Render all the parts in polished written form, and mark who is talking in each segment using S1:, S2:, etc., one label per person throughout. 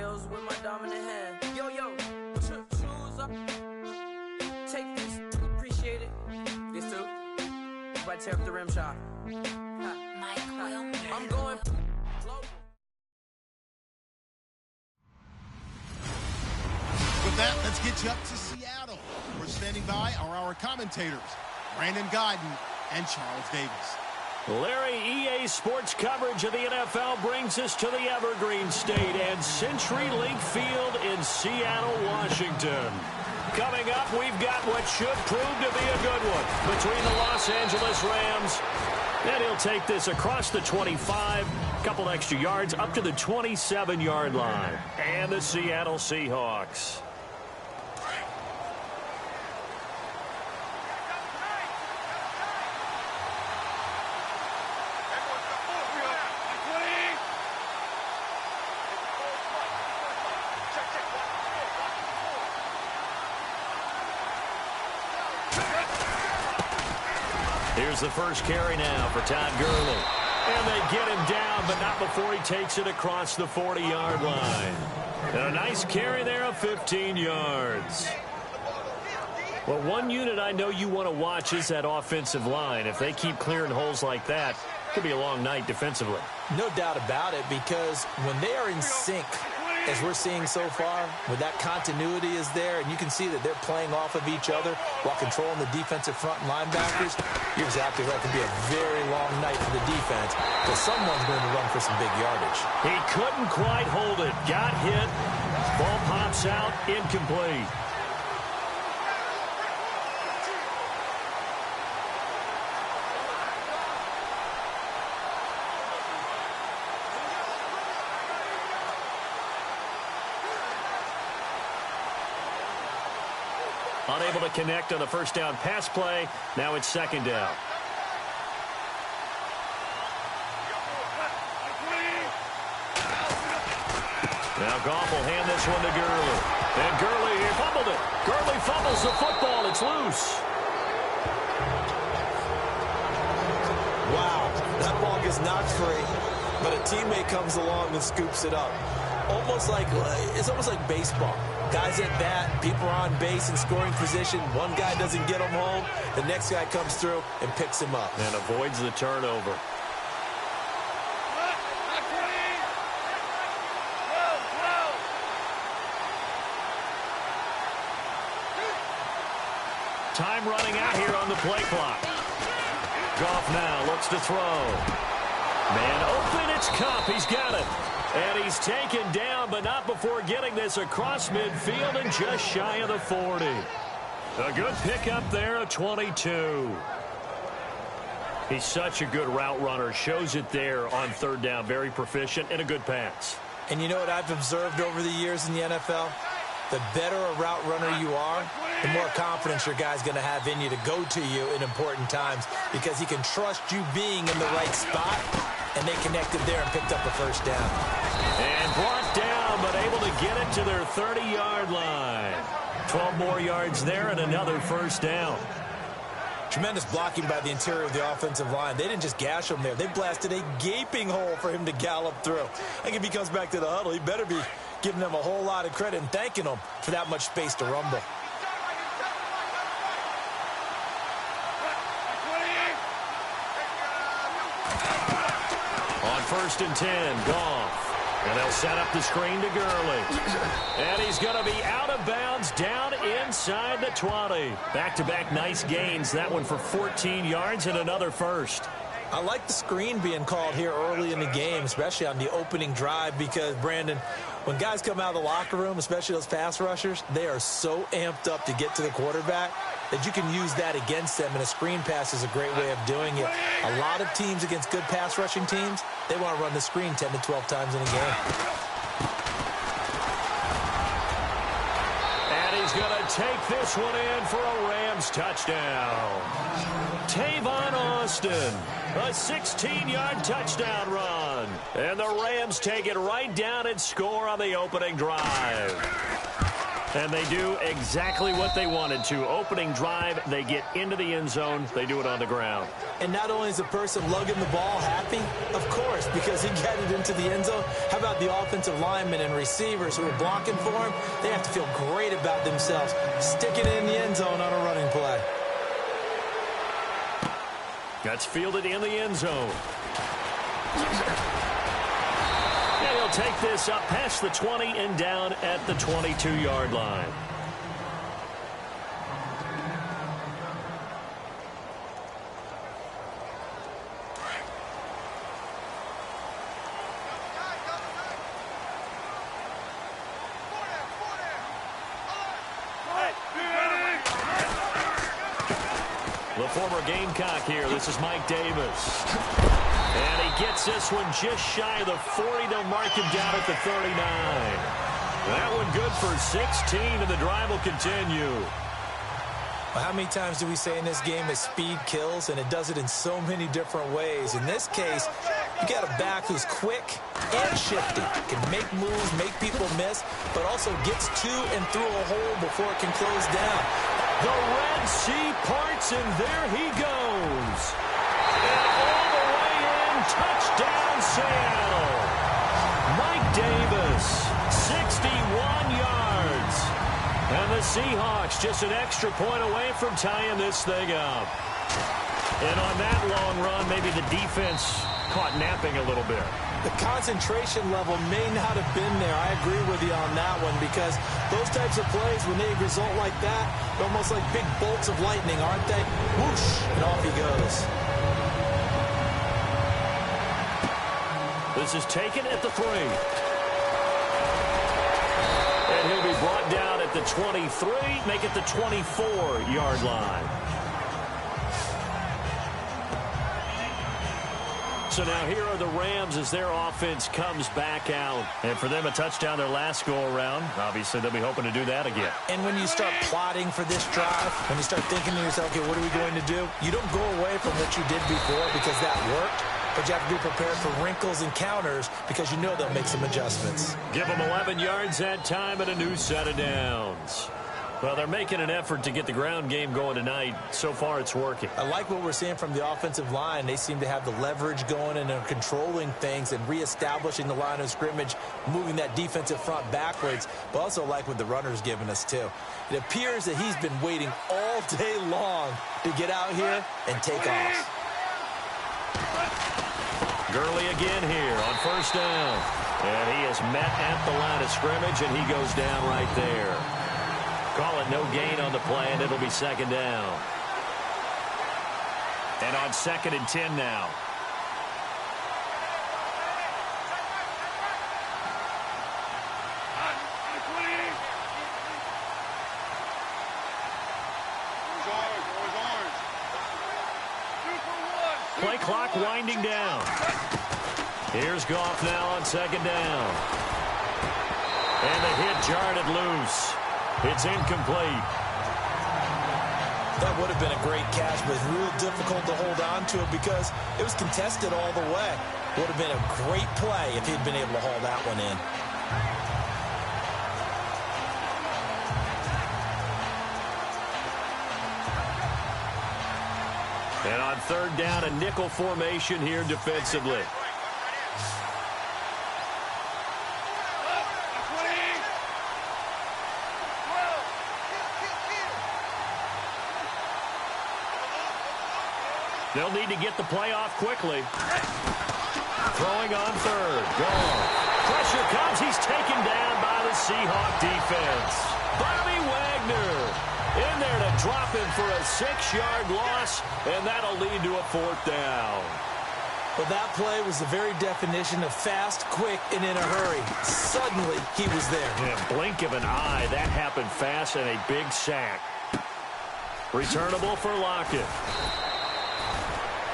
S1: wheels with my dominant hand. Yo, choose up. Take this. Appreciate it. This too. If I tear up the rim shot. I'm going global.
S2: With that, let's get you up to Seattle. We're standing by are our commentators, Brandon Guyton and Charles Davis.
S3: Larry, EA Sports coverage of the NFL brings us to the Evergreen State and CenturyLink Field in Seattle, Washington. Coming up, we've got what should prove to be a good one between the Los Angeles Rams. And he'll take this across the 25, couple extra yards up to the 27-yard line. And the Seattle Seahawks. Here's the first carry now for Todd Gurley. And they get him down, but not before he takes it across the 40-yard line. And a nice carry there of 15 yards. Well, one unit I know you want to watch is that offensive line. If they keep clearing holes like that, it could be a long night defensively.
S4: No doubt about it, because when they are in sync, as we're seeing so far, where that continuity is there, and you can see that they're playing off of each other while controlling the defensive front linebackers, you're exactly right. It could be a very long night for the defense, because someone's going to run for some big yardage.
S3: He couldn't quite hold it. Got hit. Ball pops out. Incomplete. Unable to connect on the first down pass play. Now it's second down. Now Goff will hand this one to Gurley. And Gurley, he fumbled it. Gurley fumbles the football. It's loose.
S4: Wow, that ball gets knocked free, but a teammate comes along and scoops it up. It's almost like baseball. Guys at bat, people are on base in scoring position. One guy doesn't get him home. The next guy comes through and picks him up.
S3: And avoids the turnover. Time running out here on the play clock. Goff now looks to throw. Man open, it's Kupp. He's got it. And he's taken down, but not before getting this across midfield and just shy of the 40. A good pickup there, a 22. He's such a good route runner. Shows it there on third down. Very proficient and a good pass.
S4: And you know what I've observed over the years in the NFL? The better a route runner you are, the more confidence your guy's going to have in you to go to you in important times, because he can trust you being in the right spot, and they connected there and picked up a first down.
S3: And brought down, but able to get it to their 30-yard line. 12 more yards there and another first down.
S4: Tremendous blocking by the interior of the offensive line. They didn't just gash him there. They blasted a gaping hole for him to gallop through. I think if he comes back to the huddle, he better be giving them a whole lot of credit and thanking them for that much space to rumble.
S3: On 1st and 10, Goff. And they'll set up the screen to Gurley. And he's going to be out of bounds down inside the 20. Back-to-back nice gains. That one for 14 yards and another first.
S4: I like the screen being called here early in the game, especially on the opening drive, because, Brandon, when guys come out of the locker room, especially those pass rushers, they are so amped up to get to the quarterback that you can use that against them, and a screen pass is a great way of doing it. A lot of teams against good pass rushing teams, they want to run the screen 10 to 12 times in a game.
S3: And he's going to take this one in for a Rams touchdown. Tavon Austin, a 16-yard touchdown run. And the Rams take it right down and score on the opening drive. And they do exactly what they wanted to. Opening drive, they get into the end zone. They do it on the ground.
S4: And not only is the person lugging the ball happy, of course, because he got it into the end zone. How about the offensive linemen and receivers who are blocking for him? They have to feel great about themselves, sticking it in the end zone on a running play.
S3: That's fielded in the end zone. And he'll take this up past the 20 and down at the 22-yard line. The former Gamecock here. This is Mike Davis. And he gets this one just shy of the 40. They'll mark him down at the 39. That one good for 16, and the drive will continue.
S4: Well, how many times do we say in this game that speed kills, and it does it in so many different ways? In this case, you got a back who's quick and shifty, can make moves, make people miss, but also gets to and through a hole before it can close down.
S3: The Red Sea parts, and there he goes. And all the way in, touchdown Seattle. Mike Davis, 61 yards. And the Seahawks just an extra point away from tying this thing up. And on that long run, maybe the defense caught napping a little bit.
S4: The concentration level may not have been there. I agree with you on that one, because those types of plays, when they result like that, they're almost like big bolts of lightning, aren't they? Whoosh, and off he goes.
S3: This is taken at the 3. And he'll be brought down at the 23, make it the 24-yard line. So now here are the Rams as their offense comes back out. And for them, a touchdown their last go-around. Obviously, they'll be hoping to do that again.
S4: And when you start plotting for this drive, when you start thinking to yourself, okay, what are we going to do? You don't go away from what you did before because that worked. But you have to be prepared for wrinkles and counters because you know they'll make some adjustments.
S3: Give them 11 yards that time and a new set of downs. Well, they're making an effort to get the ground game going tonight. So far, it's working.
S4: I like what we're seeing from the offensive line. They seem to have the leverage going and are controlling things and reestablishing the line of scrimmage, moving that defensive front backwards, but also like what the runner's giving us, too. It appears that he's been waiting all day long to get out here and take off.
S3: Gurley again here on first down. And he is met at the line of scrimmage, and he goes down right there. Call it no gain on the play, and it'll be second down. And on 2nd and 10 now. Play clock winding down. Here's Goff now on 2nd down. And the hit jarred it loose. It's incomplete.
S4: That would have been a great catch, but it's real difficult to hold on to it because it was contested all the way. Would have been a great play if he'd been able to haul that one in.
S3: And on 3rd down, a nickel formation here defensively. They'll need to get the play off quickly. Throwing on 3rd. Gone. Pressure comes. He's taken down by the Seahawk defense. Bobby Wagner in there to drop him for a 6-yard loss, and that'll lead to a 4th down.
S4: Well, that play was the very definition of fast, quick, and in a hurry. Suddenly, he was there.
S3: In a blink of an eye, that happened fast, and a big sack. Returnable for Lockett.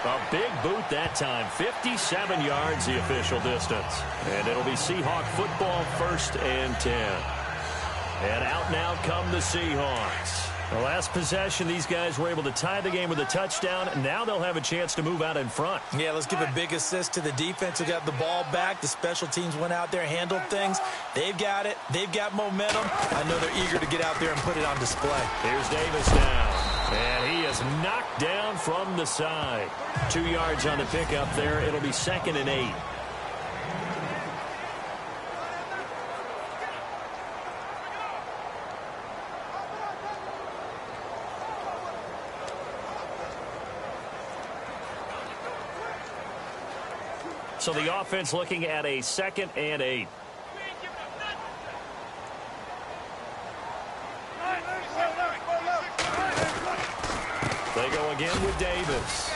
S3: A big boot that time. 57 yards the official distance. And it'll be Seahawk football 1st and 10. And out now come the Seahawks. The last possession, these guys were able to tie the game with a touchdown. Now they'll have a chance to move out in front.
S4: Yeah, let's give a big assist to the defense who got the ball back. The special teams went out there, handled things. They've got it. They've got momentum. I know they're eager to get out there and put it on display.
S3: Here's Davis now. And he is knocked down from the side. 2 yards on the pickup there. It'll be 2nd and 8. So the offense looking at a 2nd and 8. They go again with Davis.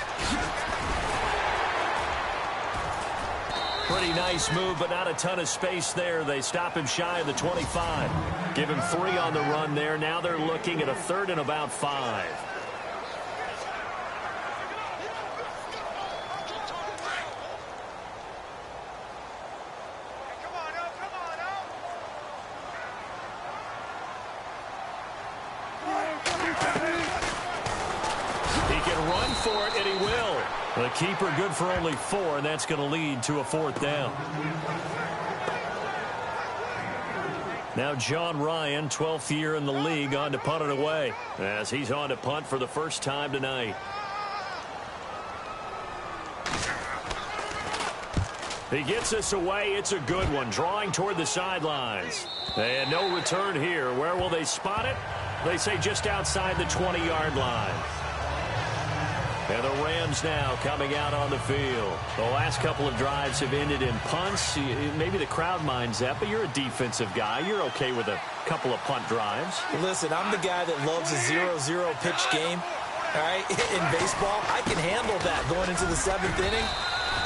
S3: Pretty nice move, but not a ton of space there. They stop him shy of the 25. Give him 3 on the run there. Now they're looking at a 3rd and about 5. For it, and he will. The keeper good for only 4, and that's going to lead to a 4th down. Now John Ryan, 12th year in the league, on to punt it away, as he's on to punt for the first time tonight. He gets us away. It's a good one, drawing toward the sidelines. And no return here. Where will they spot it? They say just outside the 20-yard line. And the Rams now coming out on the field. The last couple of drives have ended in punts. Maybe the crowd minds that, but you're a defensive guy. You're okay with a couple of punt drives.
S4: Listen, I'm the guy that loves a 0-0 pitch game. All right, in baseball, I can handle that going into the 7th inning.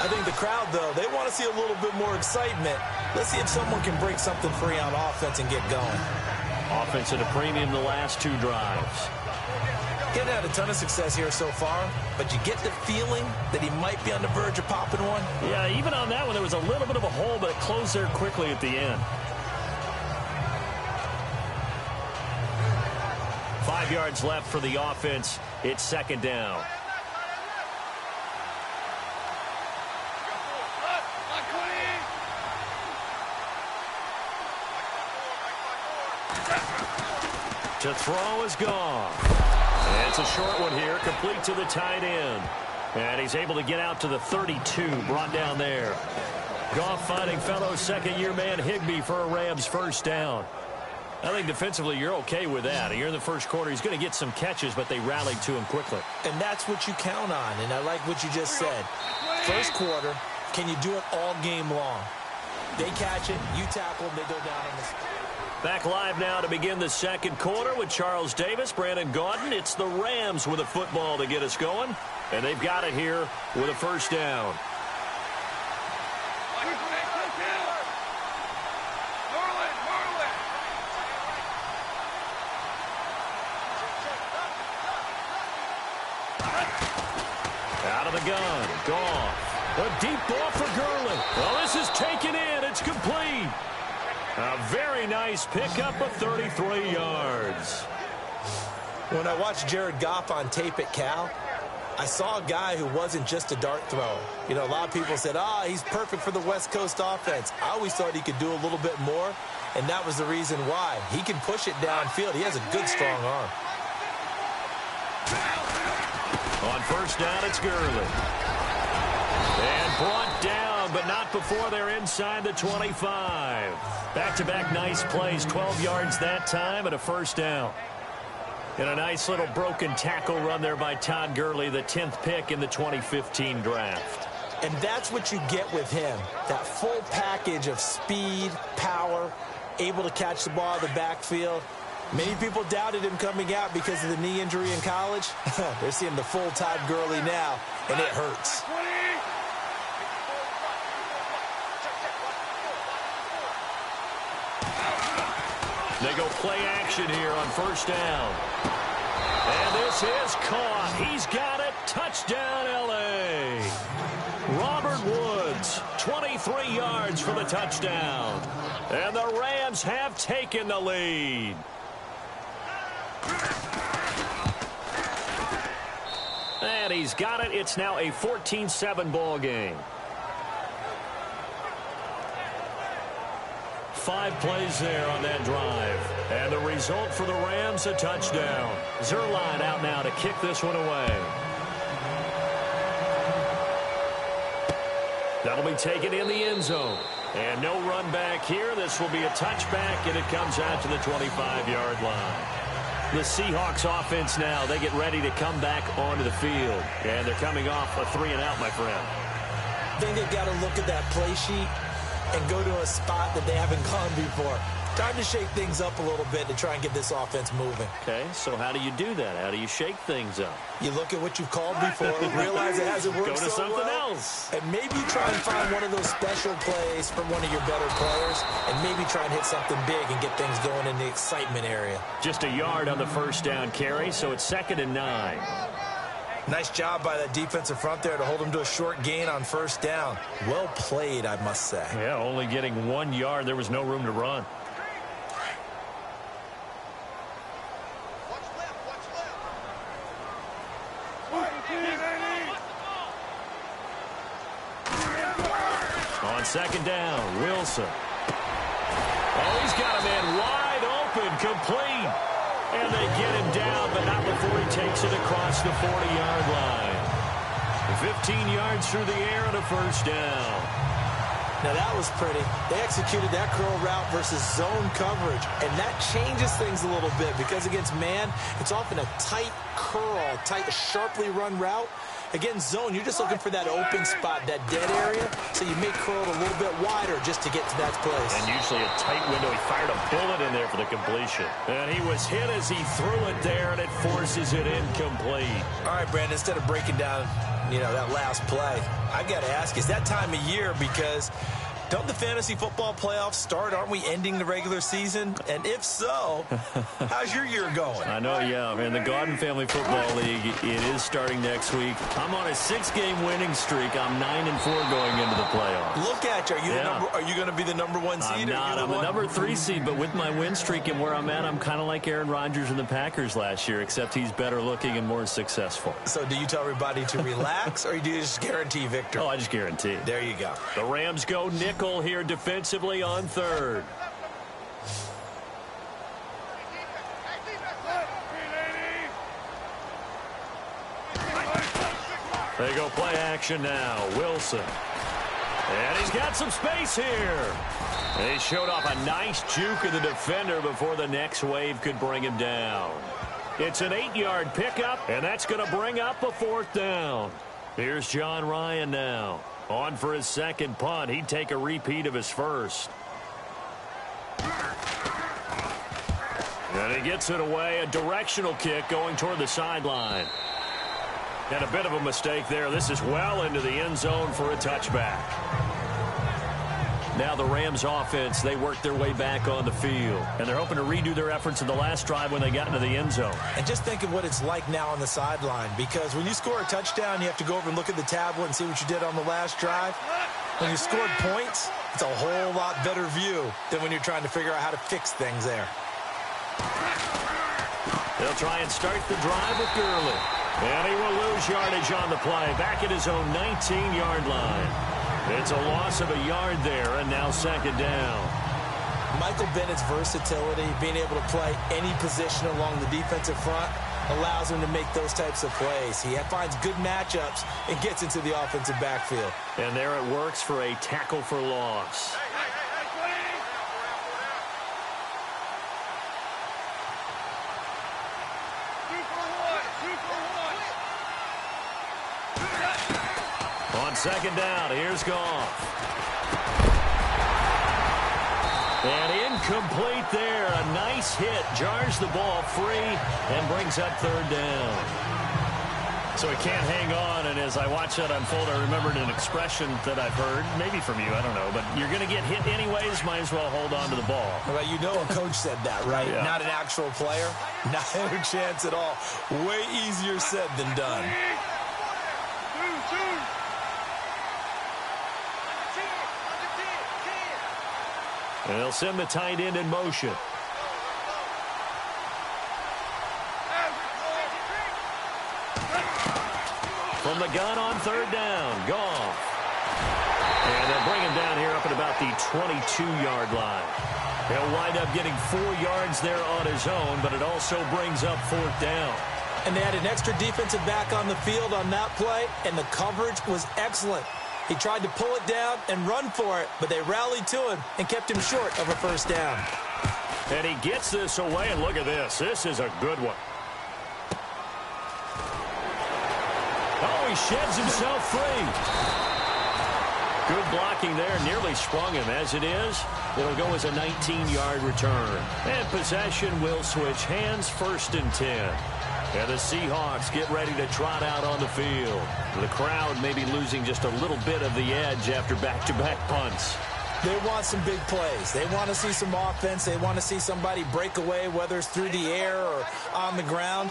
S4: I think the crowd, though, they want to see a little bit more excitement. Let's see if someone can break something free on offense and get going.
S3: Offense at a premium the last 2 drives.
S4: Getting had a ton of success here so far, but you get the feeling that he might be on the verge of popping one.
S3: Yeah, even on that one, there was a little bit of a hole, but it closed there quickly at the end. 5 yards left for the offense. It's 2nd down. To throw is gone. And it's a short one here, complete to the tight end. And he's able to get out to the 32, brought down there. Goff finding fellow 2nd-year man Higbee for a Rams 1st down. I think defensively you're okay with that. Here in the first quarter, he's going to get some catches, but they rallied to him quickly.
S4: And that's what you count on, and I like what you just said. First quarter, can you do it all game long? They catch it, you tackle them, they go down on the...
S3: Back live now to begin the 2nd quarter with Charles Davis, Brandon Gaudin. It's the Rams with a football to get us going, and they've got it here with a 1st down. Out of the gun, Goff. A deep ball for Gurley. Well, this is taken in. It's complete. A very nice pickup of 33 yards.
S4: When I watched Jared Goff on tape at Cal, I saw a guy who wasn't just a dart thrower. You know, a lot of people said, he's perfect for the West Coast offense. I always thought he could do a little bit more, and that was the reason why. He can push it downfield. He has a good, strong arm.
S3: On 1st down, it's Gurley. And brought down, but not before they're inside the 25. Back-to-back nice plays, 12 yards that time, and a 1st down. And a nice little broken tackle run there by Todd Gurley, the 10th pick in the 2015 draft.
S4: And that's what you get with him, that full package of speed, power, able to catch the ball out of the backfield. Many people doubted him coming out because of the knee injury in college. They're seeing the full Todd Gurley now, and it hurts.
S3: They go play action here on 1st down. And this is caught. He's got it. Touchdown, L.A. Robert Woods, 23 yards for the touchdown. And the Rams have taken the lead. And he's got it. It's now a 14-7 ball game. 5 plays there on that drive. And the result for the Rams, a touchdown. Zerline out now to kick this one away. That'll be taken in the end zone. And no run back here. This will be a touchback, and it comes out to the 25-yard line. The Seahawks offense now, they get ready to come back onto the field. And they're coming off a 3-and-out, my friend.
S4: I think they've got to look at that play sheet and go to a spot that they haven't gone before. Time to shake things up a little bit to try and get this offense moving.
S3: Okay, so how do you do that? How do you shake things up?
S4: You look at what you've called before, realize it hasn't worked
S3: Go to
S4: so
S3: something
S4: well,
S3: else.
S4: and maybe try and find one of those special plays from one of your better players, and maybe try and hit something big and get things going in the excitement area.
S3: Just a yard on the first down carry, so it's 2nd and 9.
S4: Nice job by that defensive front there to hold him to a short gain on first down. Well played, I must say.
S3: Yeah, only getting 1 yard. There was no room to run. On 2nd down, Wilson. Oh, he's got a man wide open, complete. And they get him down, but not before he takes it across the 40-yard line. 15 yards through the air and a first down.
S4: Now that was pretty. They executed that curl route versus zone coverage, and that changes things a little bit because against man, it's often a tight curl, tight, sharply run route. Against zone, you're just looking for that open spot, that dead area, so you may curl it a little bit wider just to get to that place.
S3: And usually a tight window. He fired a bullet in there for the completion. And he was hit as he threw it there, and it forces it incomplete.
S4: All right, Brandon, instead of breaking down, that last play, I got to ask, is that time of year because don't the fantasy football playoffs start? Aren't we ending the regular season? And if so, how's your year going?
S3: I know, yeah, man. The Garden Family Football League, it is starting next week. I'm on a 6-game winning streak. I'm 9-4 going into the playoffs.
S4: Look at you. Are you going to be the number 1 seed?
S3: I'm not. I'm the number 3 seed, but with my win streak and where I'm at, I'm kind of like Aaron Rodgers and the Packers last year, except he's better looking and more successful.
S4: So do you tell everybody to relax, or do you just guarantee victory?
S3: Oh, I just guarantee.
S4: There you go.
S3: The Rams go nickel here defensively on 3rd. They go play action now. Wilson. And he's got some space here. And he showed off a nice juke of the defender before the next wave could bring him down. It's an 8-yard pickup, and that's going to bring up a 4th down. Here's John Ryan now. On for his 2nd punt. He'd take a repeat of his first. And he gets it away. A directional kick going toward the sideline. And a bit of a mistake there. This is well into the end zone for a touchback. Now the Rams offense, they work their way back on the field. And they're hoping to redo their efforts in the last drive when they got into the end zone.
S4: And just think of what it's like now on the sideline. Because when you score a touchdown, you have to go over and look at the tablet and see what you did on the last drive. When you scored points, it's a whole lot better view than when you're trying to figure out how to fix things there.
S3: They'll try and start the drive with Gurley. And he will lose yardage on the play. Back at his own 19-yard line. It's a loss of a yard there, and now 2nd down.
S4: Michael Bennett's versatility, being able to play any position along the defensive front, allows him to make those types of plays. He finds good matchups and gets into the offensive backfield.
S3: And there it works for a tackle for loss. On 2nd down, here's Goff. And incomplete there. A nice hit. Jars the ball free and brings up 3rd down. So he can't hang on, and as I watch that unfold, I remembered an expression that I've heard, maybe from you, I don't know, but you're going to get hit anyways, might as well hold on to the ball.
S4: Well, a coach said that, right?
S3: Yeah.
S4: Not an actual player. Not a chance at all. Way easier said than done.
S3: And they'll send the tight end in motion. from the gun on third down. Goff. And they'll bring him down here up at about the 22-yard line. He'll wind up getting 4 yards there on his own, but it also brings up fourth down.
S4: And they had an extra defensive back on the field on that play, and the coverage was excellent. He tried to pull it down and run for it, but they rallied to him and kept him short of a first down.
S3: And he gets this away, and look at this. This is a good one. Oh, he sheds himself free. Good blocking there, nearly sprung him. As it is, it'll go as a 19-yard return. And possession will switch hands, 1st and 10. And the Seahawks get ready to trot out on the field. The crowd may be losing just a little bit of the edge after back-to-back punts.
S4: They want some big plays. They want to see some offense. They want to see somebody break away, whether it's through the air or on the ground.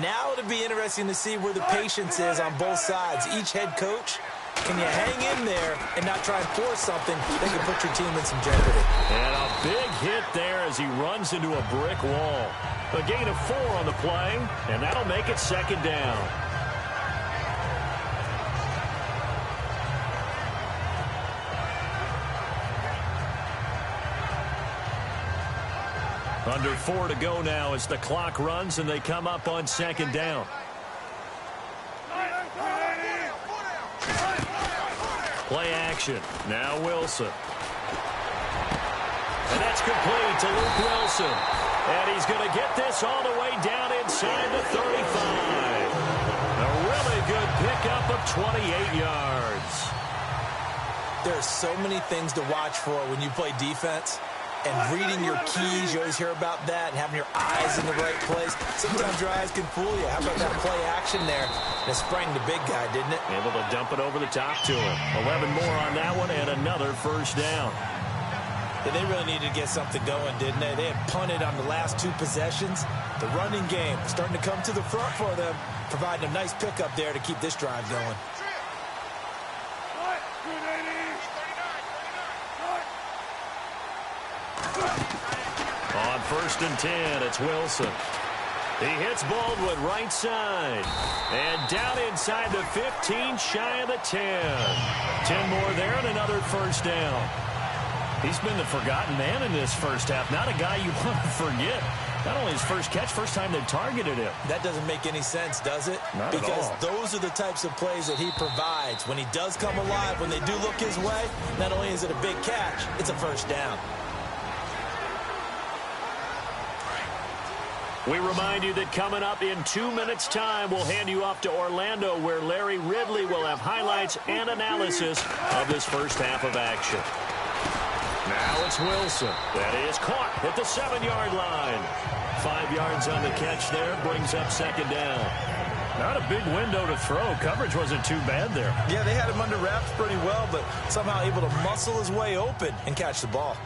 S4: Now it'll be interesting to see where the patience is on both sides. Each head coach, can you hang in there and not try and force something that can put your team in some jeopardy?
S3: And a big hit there as he runs into a brick wall. A gain of 4 on the play, and that'll make it 2nd down. Under 4 to go now as the clock runs and they come up on 2nd down. Play action. Now Wilson. And that's complete to Luke Wilson. And he's going to get this all the way down inside the 35. A really good pickup of 28 yards.
S4: There are so many things to watch for when you play defense. And reading your keys, you always hear about that, and having your eyes in the right place. Sometimes your eyes can fool you. How about that play action there? And it sprang the big guy, didn't it?
S3: Able to dump it over the top to him. 11 more on that one, and another first down.
S4: Yeah, they really needed to get something going, didn't they? They had punted on the last 2 possessions. The running game starting to come to the front for them, providing a nice pickup there to keep this drive going.
S3: On 1st and 10, it's Wilson. He hits Baldwin right side. And down inside the 15, shy of the 10. 10 more there and another first down. He's been the forgotten man in this first half. Not a guy you want to forget. Not only his first catch, first time they targeted him.
S4: That doesn't make any sense, does it?
S3: Not at all.
S4: Because those are the types of plays that he provides. When he does come alive, when they do look his way, not only is it a big catch, it's a first down.
S3: We remind you that coming up in 2 minutes' time, we'll hand you off to Orlando, where Larry Ridley will have highlights and analysis of this first half of action. Now it's Wilson. That is caught at the 7-yard line. 5 yards on the catch there, brings up 2nd down. Not a big window to throw. Coverage wasn't too bad there.
S4: Yeah, they had him under wraps pretty well, but somehow able to muscle his way open and catch the ball.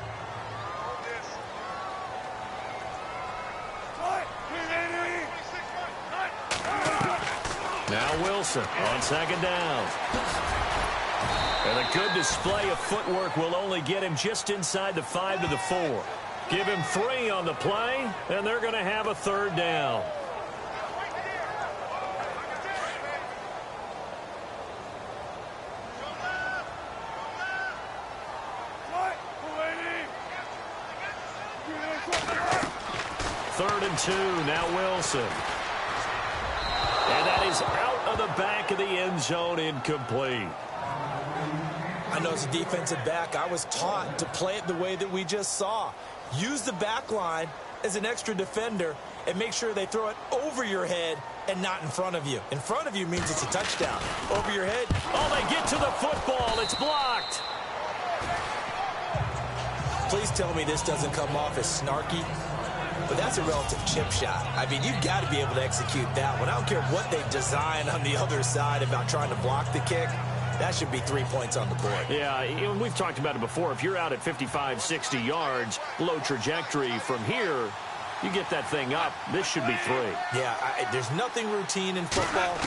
S3: Now Wilson on 2nd down. And a good display of footwork will only get him just inside the 5 to the 4. Give him 3 on the play, and they're going to have a 3rd down. Third and 2, now Wilson. And that is out of the back of the end zone, incomplete.
S4: I know as a defensive back, I was taught to play it the way that we just saw. Use the back line as an extra defender and make sure they throw it over your head and not in front of you. In front of you means it's a touchdown. Over your head.
S3: Oh, they get to the football. It's blocked.
S4: Please tell me this doesn't come off as snarky. But that's a relative chip shot. I mean, you've got to be able to execute that one. I don't care what they design on the other side about trying to block the kick. That should be 3 points on the board.
S3: Yeah, we've talked about it before. If you're out at 55, 60 yards, low trajectory from here, you get that thing up. This should be 3.
S4: Yeah, there's nothing routine in football,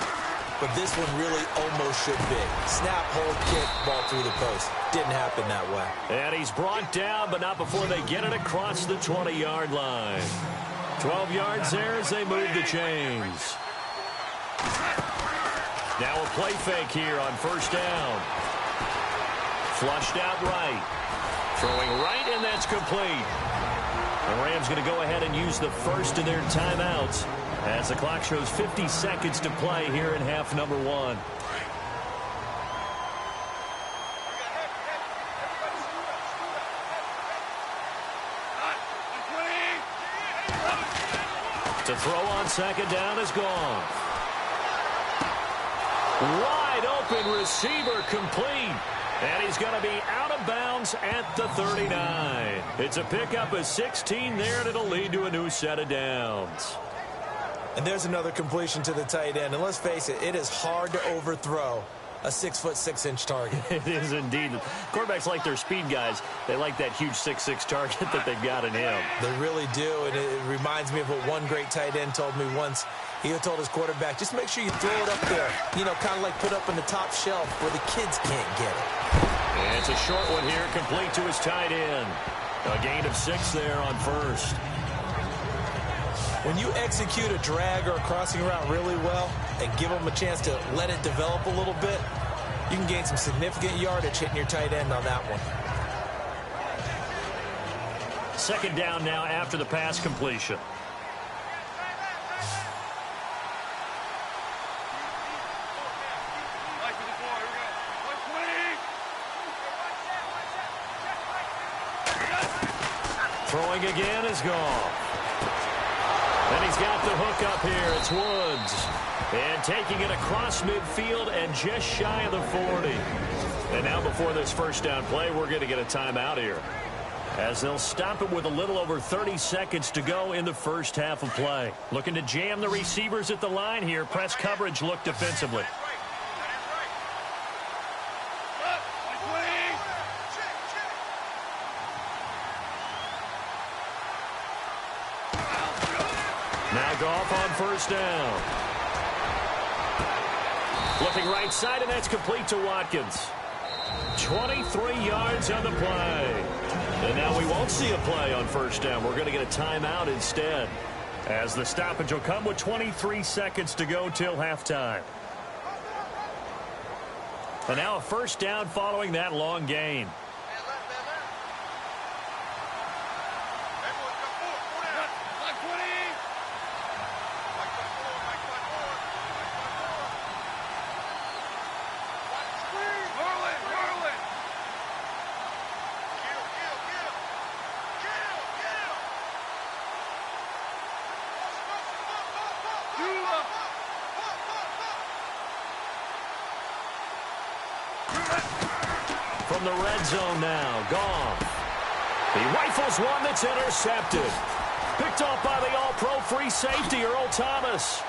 S4: but this one really almost should be. Snap, hold, kick, ball through the post. Didn't happen that way.
S3: And he's brought down, but not before they get it across the 20-yard line. 12 yards there as they move the chains. Now a play fake here on first down. Flushed out right. Throwing right, and that's complete. The Rams going to go ahead and use the first of their timeouts as the clock shows 50 seconds to play here in half number 1. To throw on second down is gone. Wide open receiver complete. And he's going to be out of bounds at the 39. It's a pickup of 16 there, and it'll lead to a new set of downs.
S4: And there's another completion to the tight end. And let's face it, it is hard to overthrow a 6'6" target.
S3: It is indeed. Quarterbacks like their speed guys. They like that huge 6'6" target that they've got in him.
S4: They really do, and it reminds me of what one great tight end told me once. He told his quarterback, just make sure you throw it up there, you know, kind of like put up in the top shelf where the kids can't get it.
S3: And it's a short one here, complete to his tight end. A gain of 6 there on first.
S4: When you execute a drag or a crossing route really well and give them a chance to let it develop a little bit, you can gain some significant yardage hitting your tight end on that one.
S3: Second down now after the pass completion. Throwing again is gone. And he's got the hook up here. It's Woods. And taking it across midfield and just shy of the 40. And now before this first down play, we're going to get a timeout here, as they'll stop it with a little over 30 seconds to go in the first half of play. Looking to jam the receivers at the line here. Press coverage look defensively. Now Goff on first down. Flipping right side, and that's complete to Watkins. 23 yards on the play. And now we won't see a play on first down. We're going to get a timeout instead, as the stoppage will come with 23 seconds to go till halftime. And now a first down following that long gain. From the red zone now, Goff. He rifles one that's intercepted. Picked off by the all-pro free safety, Earl Thomas.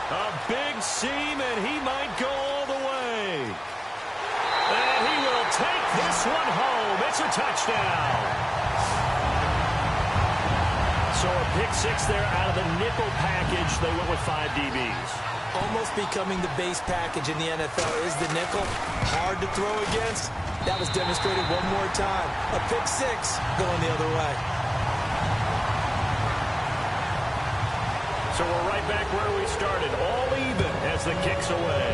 S3: A big seam, and he might go all the way. And he will take this one home. It's a touchdown. So a pick six there out of the nickel package. They went with 5 DBs.
S4: Almost becoming the base package in the NFL is the nickel. Hard to throw against. That was demonstrated one more time. A pick six going the other way.
S3: So we're right back where we started. All even as the kick's away.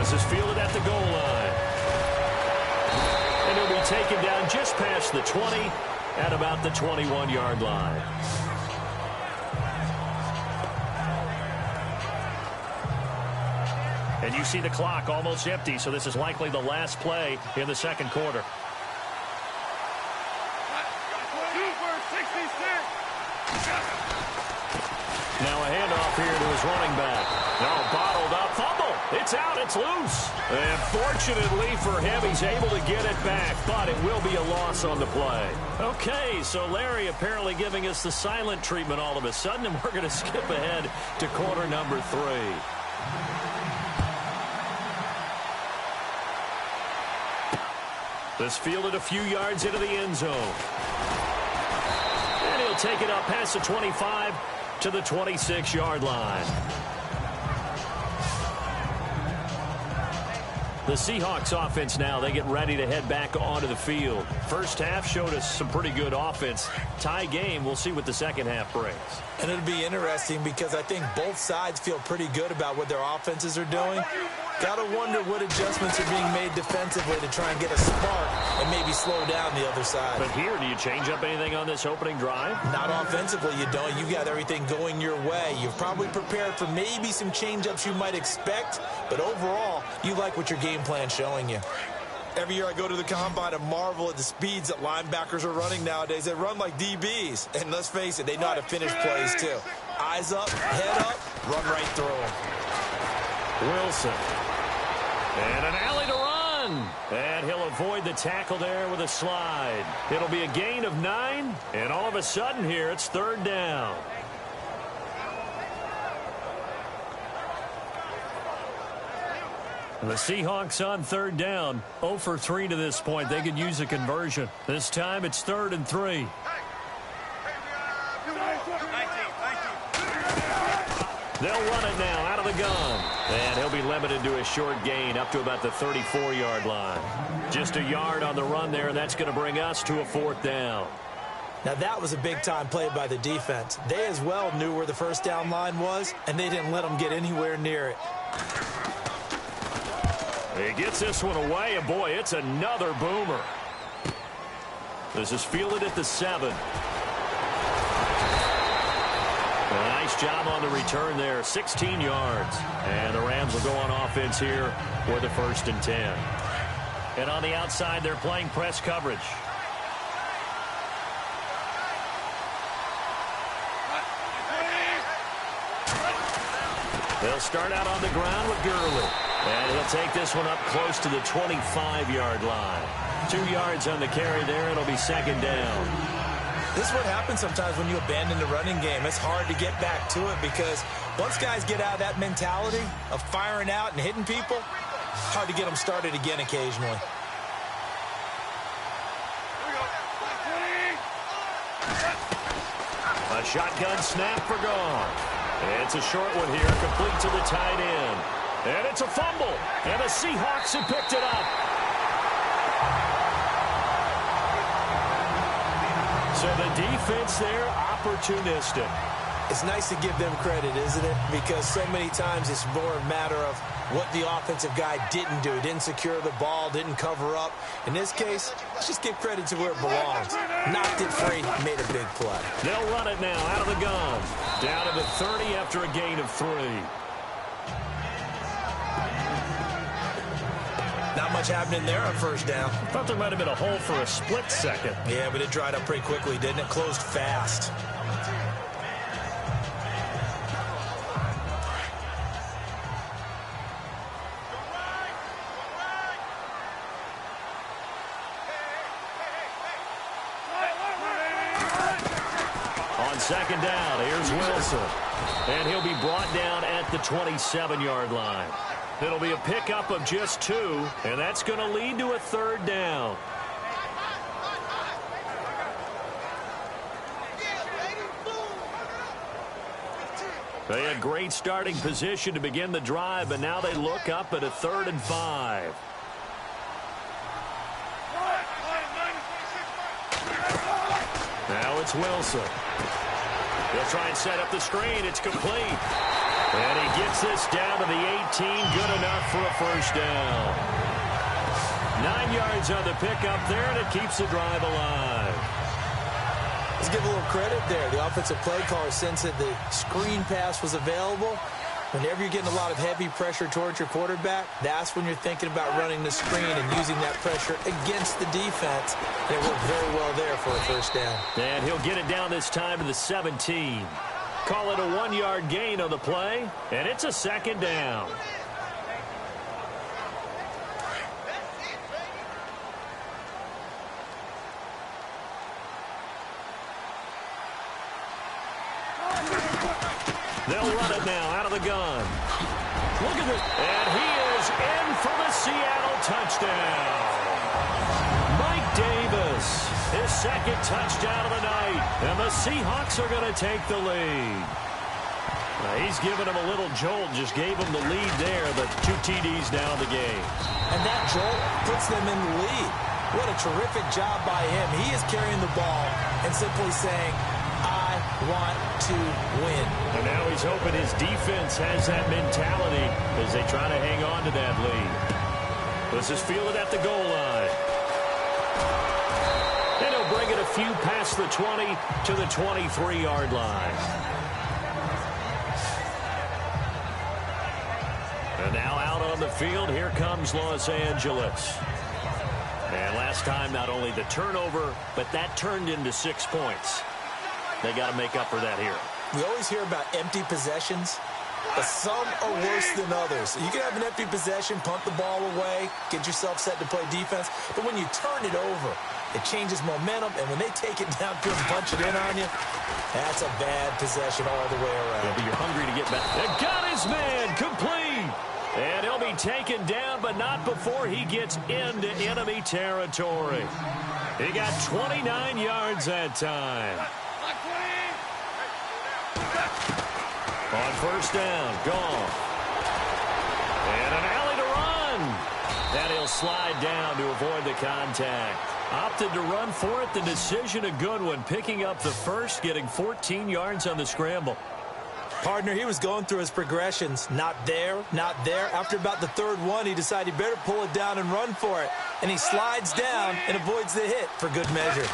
S3: This is fielded at the goal line. And he'll be taken down just past the 20 at about the 21-yard line. And you see the clock almost empty, so this is likely the last play in the second quarter. Now a handoff here to his running back. No, bottled up, fumble. It's out, it's loose. And fortunately for him, he's able to get it back, but it will be a loss on the play. Okay, so Larry apparently giving us the silent treatment all of a sudden, and we're going to skip ahead to quarter number 3. This fielded a few yards into the end zone. And he'll take it up past the 25 to the 26-yard line. The Seahawks offense now, they get ready to head back onto the field. First half showed us some pretty good offense. Tie game, we'll see what the second half brings.
S4: And it'll be interesting because I think both sides feel pretty good about what their offenses are doing. Got to wonder what adjustments are being made defensively to try and get a spark and maybe slow down the other side.
S3: But here, do you change up anything on this opening drive?
S4: Not offensively, you don't. You've got everything going your way. You've probably prepared for maybe some change-ups you might expect, but overall, you like what your game plan's showing you. Every year I go to the combine and marvel at the speeds that linebackers are running nowadays. They run like DBs. And let's face it, they know how to finish plays too. Eyes up, head up, run right through them.
S3: Wilson. And an alley to run. And he'll avoid the tackle there with a slide. It'll be a gain of 9. And all of a sudden here, it's third down. The Seahawks on third down, 0 for 3 to this point. They could use a conversion. This time it's 3rd and 3. They'll run it now out of the gun. And he'll be limited to a short gain up to about the 34-yard line. Just a yard on the run there, and that's going to bring us to a 4th down.
S4: Now, that was a big-time play by the defense. They as well knew where the first down line was, and they didn't let them get anywhere near it.
S3: He gets this one away, and boy, it's another boomer. This is fielded at the 7. A nice job on the return there, 16 yards. And the Rams will go on offense here for the 1st and 10. And on the outside, they're playing press coverage. They'll start out on the ground with Gurley. And he'll take this one up close to the 25-yard line. 2 yards on the carry there. It'll be 2nd down.
S4: This is what happens sometimes when you abandon the running game. It's hard to get back to it because once guys get out of that mentality of firing out and hitting people, it's hard to get them started again occasionally.
S3: A shotgun snap for Goff. It's a short one here, complete to the tight end. And it's a fumble. And the Seahawks have picked it up. So the defense there, opportunistic.
S4: It's nice to give them credit, isn't it? Because so many times it's more a matter of what the offensive guy didn't do. Didn't secure the ball, didn't cover up. In this case, let's just give credit to where it belongs. Knocked it free, made a big play.
S3: They'll run it now out of the gun. Down to the 30 after a gain of 3.
S4: Not much happening there on first down.
S3: I thought there might have been a hole for a split second.
S4: Yeah, but it dried up pretty quickly, didn't it? Closed fast.
S3: On 2nd down, here's Wilson. And he'll be brought down at the 27-yard line. It'll be a pickup of just 2, and that's going to lead to a 3rd down. They had great starting position to begin the drive, but now they look up at a 3rd and 5. Now it's Wilson. He'll try and set up the screen. It's complete. And he gets this down to the 18. Good enough for a 1st down. 9 yards on the pickup there, and it keeps the drive alive.
S4: Let's give a little credit there. The offensive play caller sensed that the screen pass was available. Whenever you're getting a lot of heavy pressure towards your quarterback, that's when you're thinking about running the screen and using that pressure against the defense. And it worked very well there for a 1st down.
S3: And he'll get it down this time to the 17. Call it a 1-yard gain on the play, and it's a 2nd down. They'll run it now out of the gun. Look at it. And he is in for the Seattle touchdown. Mike Davis, his 2nd touchdown of the night. And the Seahawks are going to take the lead. He's given him a little jolt, just gave him the lead there, but 2 TDs now in the game.
S4: And that jolt puts them in the lead. What a terrific job by him. He is carrying the ball and simply saying, I want to win.
S3: And now he's hoping his defense has that mentality as they try to hang on to that lead. This is fielded at the goal line. And he'll bring it a few past the 20 to the 23-yard line. And now out on the field, here comes Los Angeles. And last time, not only the turnover, but that turned into 6 points. They got to make up for that here.
S4: We always hear about empty possessions, but some are worse than others. You can have an empty possession, punt the ball away, get yourself set to play defense, but when you turn it over, it changes momentum, and when they take it downfield and punch it in on you, that's a bad possession all the way around.
S3: Yeah, but you're hungry to get back. And got his man, complete. And he'll be taken down, but not before he gets into enemy territory. He got 29 yards that time. On first down, gone. And an alley to run. And he'll slide down to avoid the contact. Opted to run for it. The decision a good one. Picking up the first, getting 14 yards on the scramble.
S4: Partner, he was going through his progressions. Not there, not there. After about the third one, he decided he better pull it down and run for it. And he slides down and avoids the hit for good measure.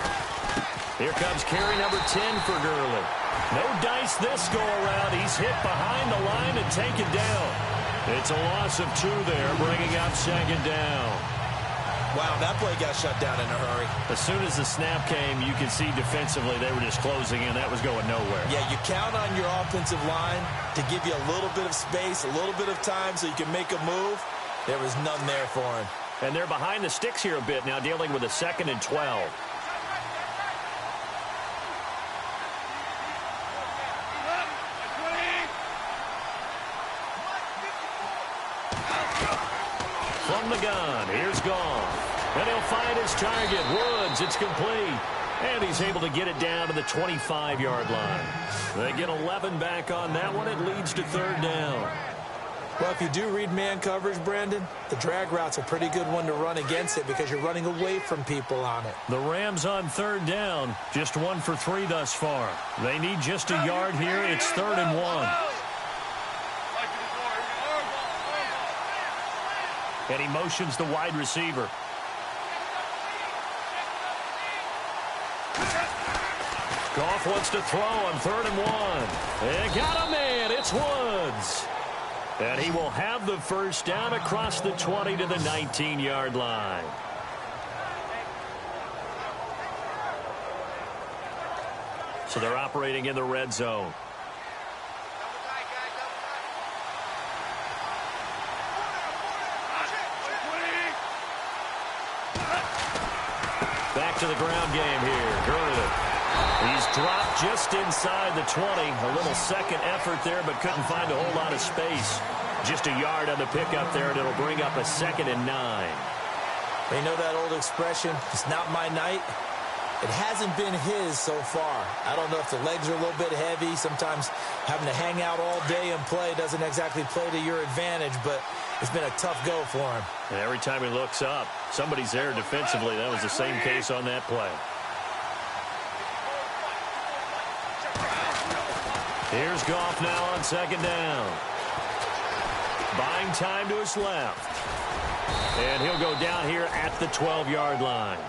S3: Here comes carry number 10 for Gurley. No dice this go-around. He's hit behind the line and taken down. It's a loss of 2 there, bringing up second down.
S4: Wow, that play got shut down in a hurry.
S3: As soon as the snap came, you could see defensively they were just closing in. That was going nowhere.
S4: Yeah, you count on your offensive line to give you a little bit of space, a little bit of time so you can make a move. There was none there for him.
S3: And they're behind the sticks here a bit now, dealing with a 2nd and 12. From the gun, here's Goff. And he'll find his target, Woods. It's complete. And he's able to get it down to the 25-yard line. They get 11 back on that one. It leads to 3rd down.
S4: Well, if you do read man coverage, Brandon, the drag route's a pretty good one to run against it because you're running away from people on it.
S3: The Rams on 3rd down, just 1 for 3 thus far. They need just a yard here. It's 3rd and 1. And he motions the wide receiver. Goff wants to throw on 3rd and 1. They got a man. It's Woods. And he will have the first down across the 20 to the 19-yard line. So they're operating in the red zone. Back to the ground game here. Gurley. He's dropped just inside the 20. A little second effort there, but couldn't find a whole lot of space. Just a yard on the pickup there, and it'll bring up a 2nd and 9.
S4: You know that old expression, it's not my night? It hasn't been his so far. I don't know if the legs are a little bit heavy. Sometimes having to hang out all day and play doesn't exactly play to your advantage, but it's been a tough go for him.
S3: And every time he looks up, somebody's there defensively. That was the same case on that play. Here's Goff now on 2nd down. Buying time to his left. And he'll go down here at the 12-yard line.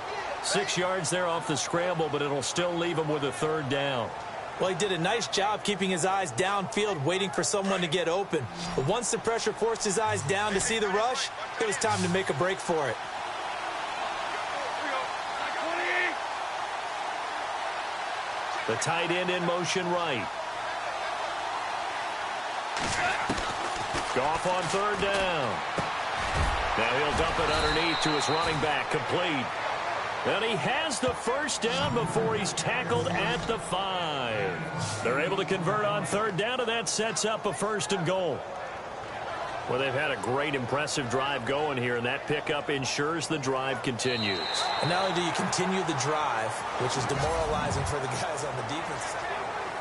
S3: 6 yards there off the scramble, but it'll still leave him with a 3rd down.
S4: Well, he did a nice job keeping his eyes downfield, waiting for someone to get open. But once the pressure forced his eyes down to see the rush, it was time to make a break for it.
S3: The tight end in motion right. Goff on 3rd down. Now he'll dump it underneath to his running back, complete. And he has the first down before he's tackled at the 5. They're able to convert on 3rd down, and that sets up a 1st and goal. Well, they've had a great, impressive drive going here, and that pickup ensures the drive continues.
S4: And not only do you continue the drive, which is demoralizing for the guys on the defense side.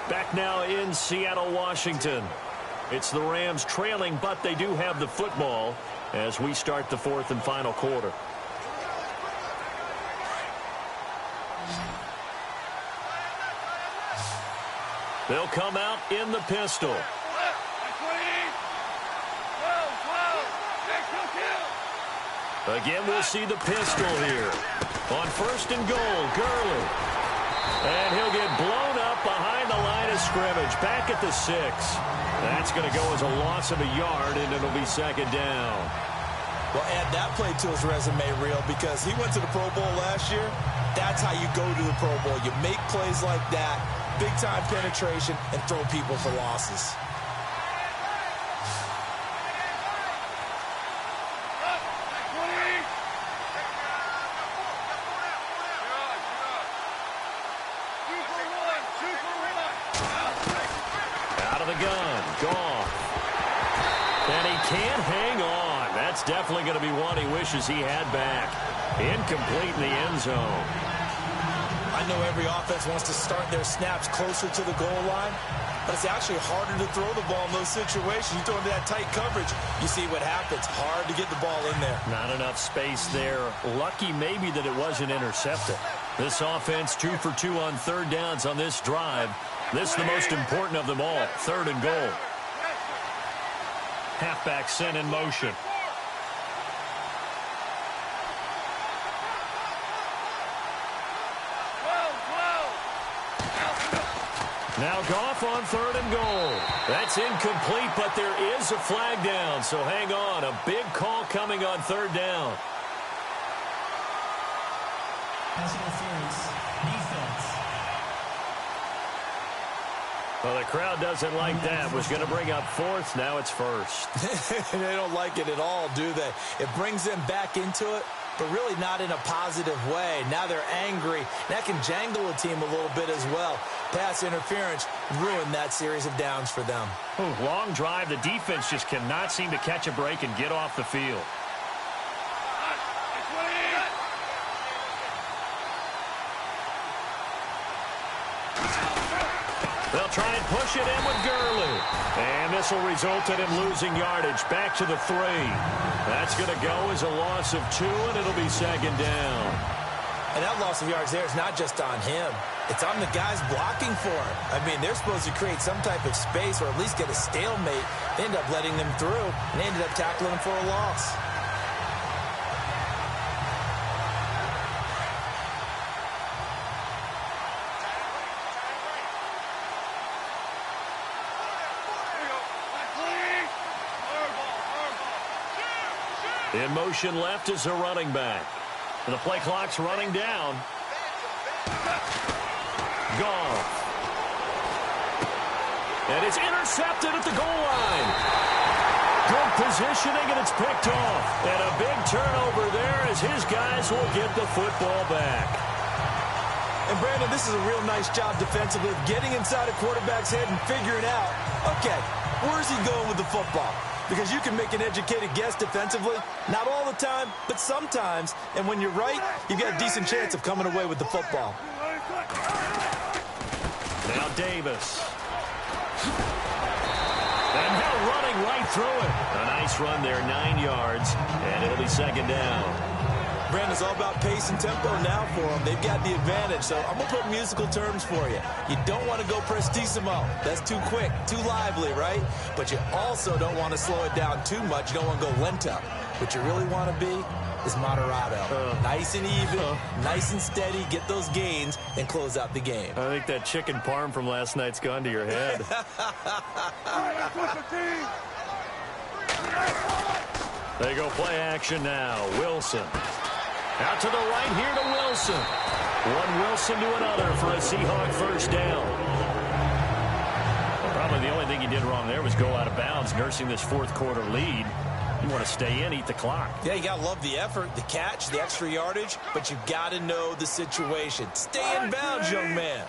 S3: Back now in Seattle, Washington. It's the Rams trailing, but they do have the football as we start the fourth and final quarter. They'll come out in the pistol. Again, we'll see the pistol here. On first and goal, Gurley. And he'll get blown up behind the line of scrimmage. Back at the 6. That's going to go as a loss of a yard, and it'll be second down.
S4: Well, add that play to his resume reel because he went to the Pro Bowl last year. That's how you go to the Pro Bowl. You make plays like that, big-time penetration, and throw people for losses.
S3: Definitely going to be one he wishes he had back. Incomplete in the end zone.
S4: I know every offense wants to start their snaps closer to the goal line, but it's actually harder to throw the ball in those situations. You throw into that tight coverage, you see what happens. Hard to get the ball in there.
S3: Not enough space there. Lucky maybe that it wasn't intercepted. This offense 2 for 2 on third downs on this drive. This is the most important of them all. Third and goal. Halfback sent in motion. Now Goff on third and goal. That's incomplete, but there is a flag down, so hang on. A big call coming on third down.
S5: Pass interference. Defense.
S3: Well, the crowd doesn't like that. Was going to bring up fourth. Now it's first.
S4: They don't like it at all, do they? It brings them back into it, but really not in a positive way. Now they're angry. That can jangle a team a little bit as well. Pass interference ruined that series of downs for them.
S3: Long drive. The defense just cannot seem to catch a break and get off the field. They'll try and push it in with Gurley. And this will result in him losing yardage. Back to the 3. That's going to go as a loss of 2, and it'll be second down.
S4: And that loss of yards there is not just on him. It's on the guys blocking for him. I mean, they're supposed to create some type of space or at least get a stalemate. They end up letting them through, and they ended up tackling him for a loss.
S3: In motion left is a running back. And the play clock's running down. Goff. And it's intercepted at the goal line. Good positioning, and it's picked off. And a big turnover there as his guys will get the football back.
S4: And, Brandon, this is a real nice job defensively of getting inside a quarterback's head and figuring out, okay, where's he going with the football? Because you can make an educated guess defensively. Not all the time, but sometimes. And when you're right, you've got a decent chance of coming away with the football.
S3: Now Davis. And now running right through it. A nice run there, 9 yards. And it'll be second down.
S4: Brandon's all about pace and tempo now for them. They've got the advantage, so I'm going to put musical terms for you. You don't want to go prestissimo. That's too quick, too lively, right? But you also don't want to slow it down too much. You don't want to go lento. What you really want to be is moderato. Nice and even, nice and steady, get those gains, and close out the game.
S3: I think that chicken parm from last night's gone to your head. There you go, play action now. Wilson. Out to the right here to Wilson. One Wilson to another for a Seahawk first down. Well, probably the only thing he did wrong there was go out of bounds, nursing this fourth quarter lead. You want to stay in, eat the clock.
S4: Yeah, you got to love the effort, the catch, the extra yardage, but you got to know the situation. Stay in bounds, young man.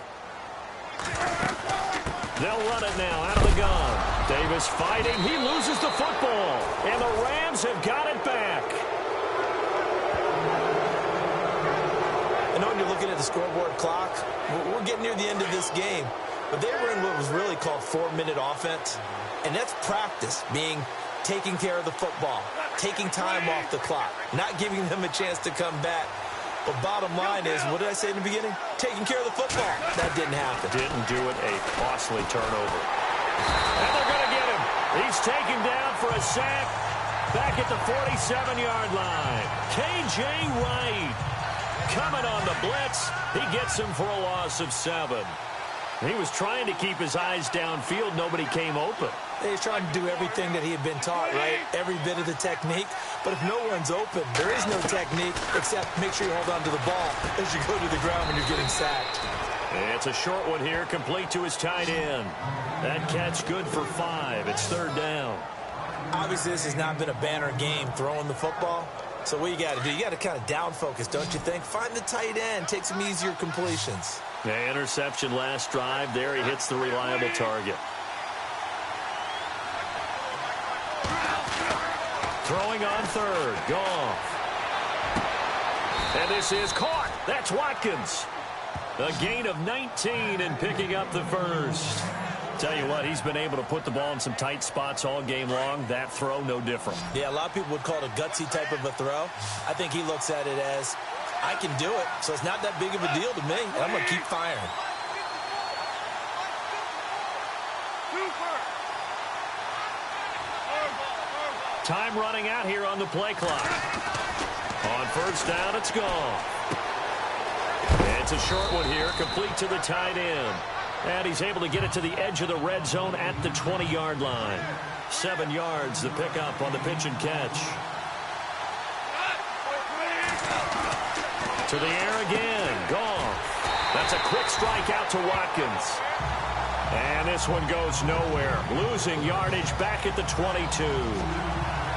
S3: They'll run it now out of the gun. Davis fighting. He loses the football. And the Rams have got it back.
S4: I know when you're looking at the scoreboard clock, we're getting near the end of this game. But they were in what was really called 4-minute offense, and that's practice, being taking care of the football, taking time off the clock, not giving them a chance to come back. But bottom line is, what did I say in the beginning? Taking care of the football. That didn't happen.
S3: Didn't do it, a costly turnover. And they're going to get him. He's taken down for a sack back at the 47-yard line. K.J. Wright coming on the blitz. He gets him for a loss of 7. He was trying to keep his eyes downfield. Nobody came open.
S4: He's trying to do everything that he had been taught, right? Every bit of the technique. But if no one's open, there is no technique except make sure you hold on to the ball as you go to the ground when you're getting sacked.
S3: It's a short one here, complete to his tight end. That catch good for 5. It's 3rd down.
S4: Obviously, this has not been a banner game throwing the football. So what you got to do, you got to kind of down focus, don't you think? Find the tight end, take some easier completions.
S3: The interception last drive. There he hits the reliable target. Throwing on 3rd. Goff. And this is caught. That's Watkins. A gain of 19 and picking up the first. Tell you what, he's been able to put the ball in some tight spots all game long. That throw, no different.
S4: Yeah, a lot of people would call it a gutsy type of a throw. I think he looks at it as, I can do it, so it's not that big of a deal to me, and I'm going to keep firing.
S3: Time running out here on the play clock. On 1st down, it's gone. It's a short one here, complete to the tight end. And he's able to get it to the edge of the red zone at the 20-yard line. 7 yards the pickup on the pitch and catch. To the air again. Goff. That's a quick strike out to Watkins. And this one goes nowhere. Losing yardage back at the 22.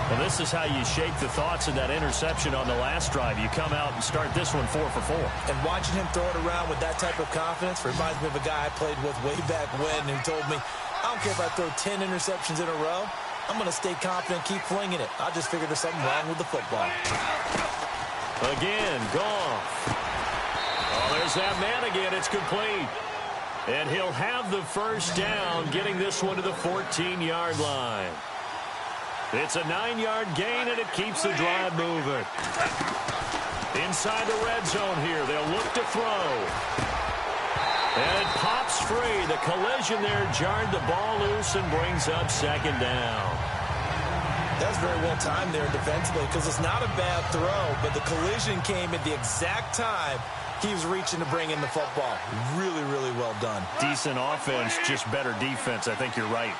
S3: Well, this is how you shake the thoughts of that interception on the last drive. You come out and start this one 4 for 4.
S4: And watching him throw it around with that type of confidence reminds me of a guy I played with way back when who told me, I don't care if I throw 10 interceptions in a row. I'm going to stay confident, keep flinging it. I just figured there's something wrong with the football.
S3: Again, Goff. Oh, there's that man again. It's complete. And he'll have the first down, getting this one to the 14-yard line. It's a 9-yard gain, and it keeps the drive moving. Inside the red zone here, they'll look to throw. And it pops free. The collision there jarred the ball loose and brings up 2nd down.
S4: That's very well timed there defensively because it's not a bad throw, but the collision came at the exact time he was reaching to bring in the football. Really, really well done.
S3: Decent offense, just better defense. I think you're right.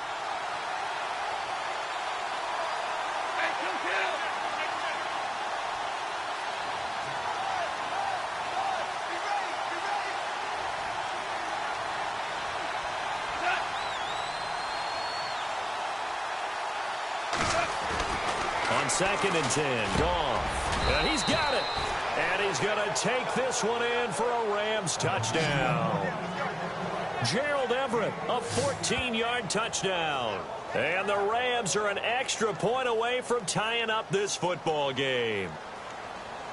S3: On 2nd and 10, Goff. And he's got it. And he's going to take this one in for a Rams touchdown. Gerald Everett, a 14-yard touchdown. And the Rams are an extra point away from tying up this football game.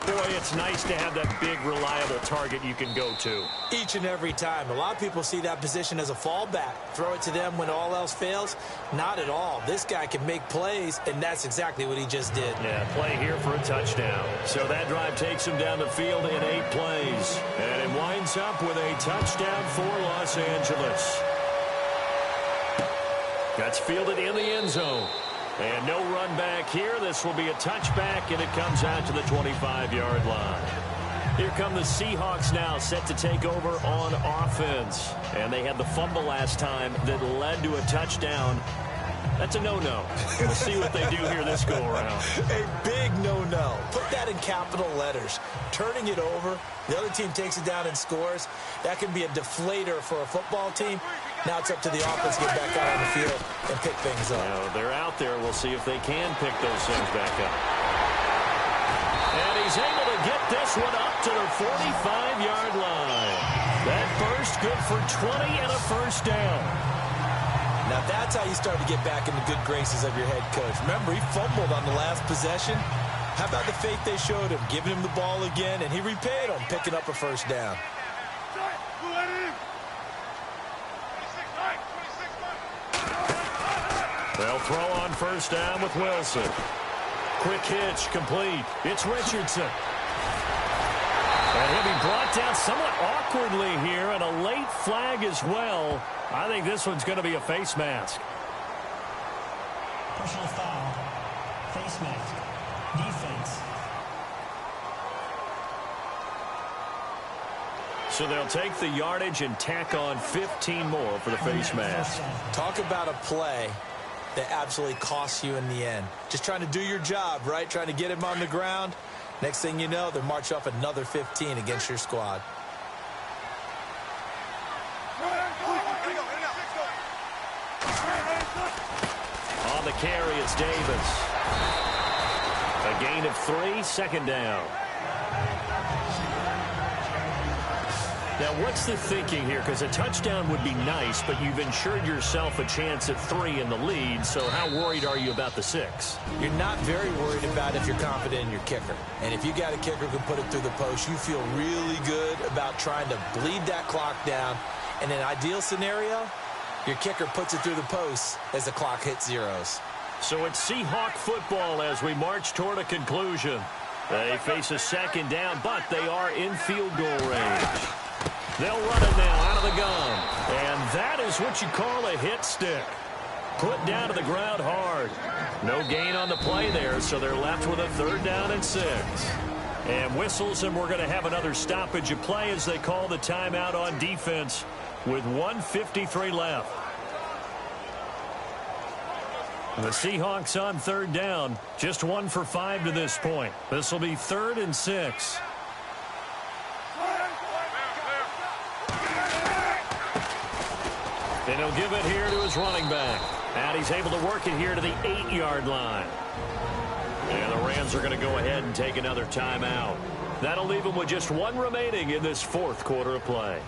S3: Boy, it's nice to have that big, reliable target you can go to.
S4: Each and every time. A lot of people see that position as a fallback. Throw it to them when all else fails. Not at all. This guy can make plays, and that's exactly what he just did.
S3: Yeah, play here for a touchdown. So that drive takes him down the field in 8 plays. And it winds up with a touchdown for Los Angeles. That's fielded in the end zone. And no run back here. This will be a touchback, and it comes out to the 25-yard line. Here come the Seahawks now, set to take over on offense. And they had the fumble last time that led to a touchdown. That's a no-no. We'll see what they do here this go-around.
S4: A big no-no. Put that in capital letters. Turning it over, the other team takes it down and scores. That can be a deflator for a football team. Now it's up to the offense to get back out on the field and pick things up.
S3: Now, they're out there. We'll see if they can pick those things back up. And he's able to get this one up to the 45-yard line. That first good for 20 and a first down.
S4: Now that's how you start to get back in the good graces of your head coach. Remember, he fumbled on the last possession. How about the faith they showed him, giving him the ball again, and he repaid him, picking up a first down.
S3: They'll throw on first down with Wilson. Quick hitch, complete. It's Richardson. And he'll be brought down somewhat awkwardly here, and a late flag as well. I think this one's going to be a face mask.
S5: Personal foul. Face mask. Defense.
S3: So they'll take the yardage and tack on 15 more for the face mask.
S4: Talk about a play that absolutely costs you in the end. Just trying to do your job, right? Trying to get him on the ground. Next thing you know, they'll march off another 15 against your squad.
S3: On the carry, it's Davis. A gain of 3, second down. Now, what's the thinking here? Because a touchdown would be nice, but you've ensured yourself a chance at 3 in the lead, so how worried are you about the 6?
S4: You're not very worried about if you're confident in your kicker. And if you got a kicker who can put it through the post, you feel really good about trying to bleed that clock down. In an ideal scenario, your kicker puts it through the post as the clock hits zeros.
S3: So it's Seahawk football as we march toward a conclusion. They face a second down, but they are in field goal range. They'll run it now out of the gun. And that is what you call a hit stick. Put down to the ground hard. No gain on the play there, so they're left with a 3rd down and 6. And whistles, and we're going to have another stoppage of play as they call the timeout on defense with 1:53 left. The Seahawks on 3rd down, just 1 for 5 to this point. This will be 3rd and 6. And he'll give it here to his running back. And he's able to work it here to the 8-yard line. And the Rams are going to go ahead and take another timeout. That'll leave them with just 1 remaining in this 4th quarter of play.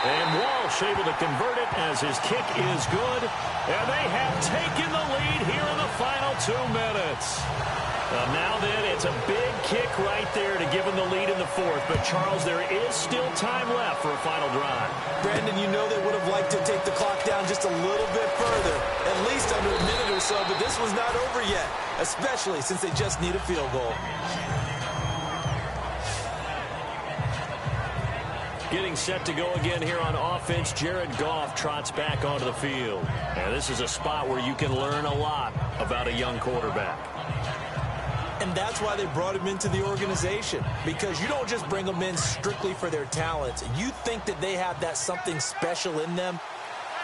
S3: And Walsh able to convert it as his kick is good. And they have taken the lead here in the final 2 minutes. Now then, it's a big kick right there to give them the lead in the 4th. But, Charles, there is still time left for a final drive.
S4: Brandon, you know they would have liked to take the clock down just a little bit further, at least under a minute or so. But this one's not over yet, especially since they just need a field goal.
S3: Getting set to go again here on offense, Jared Goff trots back onto the field. And this is a spot where you can learn a lot about a young quarterback.
S4: And that's why they brought him into the organization, because you don't just bring them in strictly for their talents. You think that they have that something special in them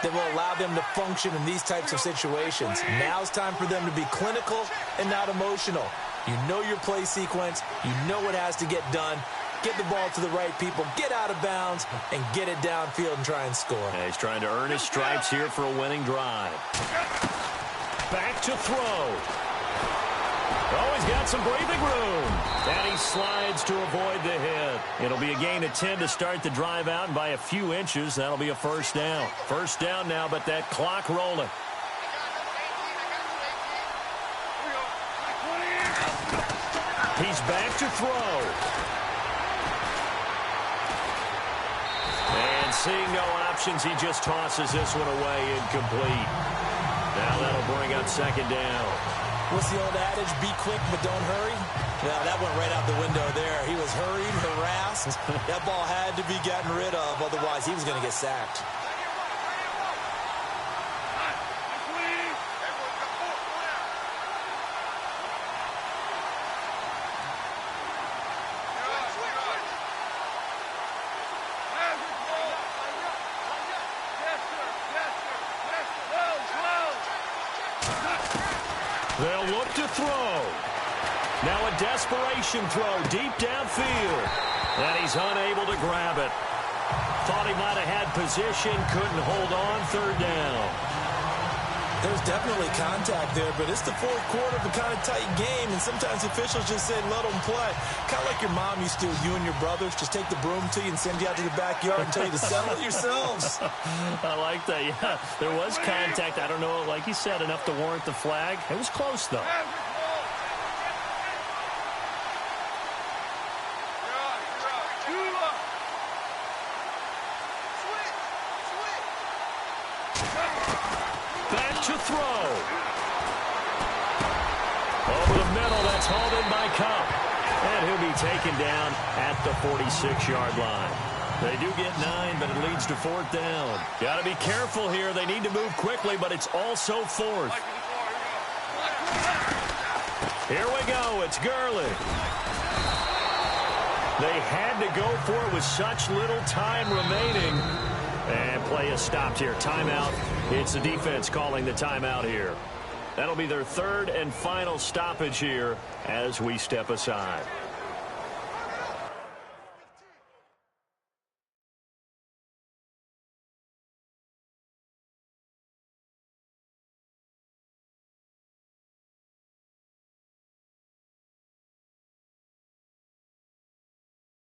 S4: that will allow them to function in these types of situations. Now's time for them to be clinical and not emotional. You know your play sequence. You know what has to get done. Get the ball to the right people, get out of bounds, and get it downfield and try and score.
S3: And he's trying to earn his stripes here for a winning drive. Back to throw. Oh, he's got some breathing room. And he slides to avoid the hit. It'll be a gain of 10 to start the drive out, and by a few inches, that'll be a 1st down. 1st down now, but that clock rolling. He's back to throw. And seeing no options, he just tosses this one away, incomplete. Now that'll bring up 2nd down.
S4: What's the old adage? Be quick, but don't hurry. Now that went right out the window there. He was hurried, harassed. That ball had to be gotten rid of, otherwise he was going to get sacked.
S3: They'll look to throw. Now a desperation throw deep downfield. And he's unable to grab it. Thought he might have had position, couldn't hold on. 3rd down.
S4: There's definitely contact there, but it's the 4th quarter of a kind of tight game, and sometimes officials just say, let them play. Kind of like your mom used to, you and your brothers, just take the broom to you and send you out to the backyard and tell you to settle it yourselves.
S3: I like that, yeah. There was contact. I don't know, like you said, enough to warrant the flag. It was close, though. Back to throw. Over the middle, that's hauled in by Cup. And he'll be taken down at the 46-yard line. They do get 9, but it leads to 4th down. Got to be careful here. They need to move quickly, but it's also 4th. Here we go. It's Gurley. They had to go for it with such little time remaining. And play is stopped here. Timeout. It's the defense calling the timeout here. That'll be their 3rd and final stoppage here as we step aside.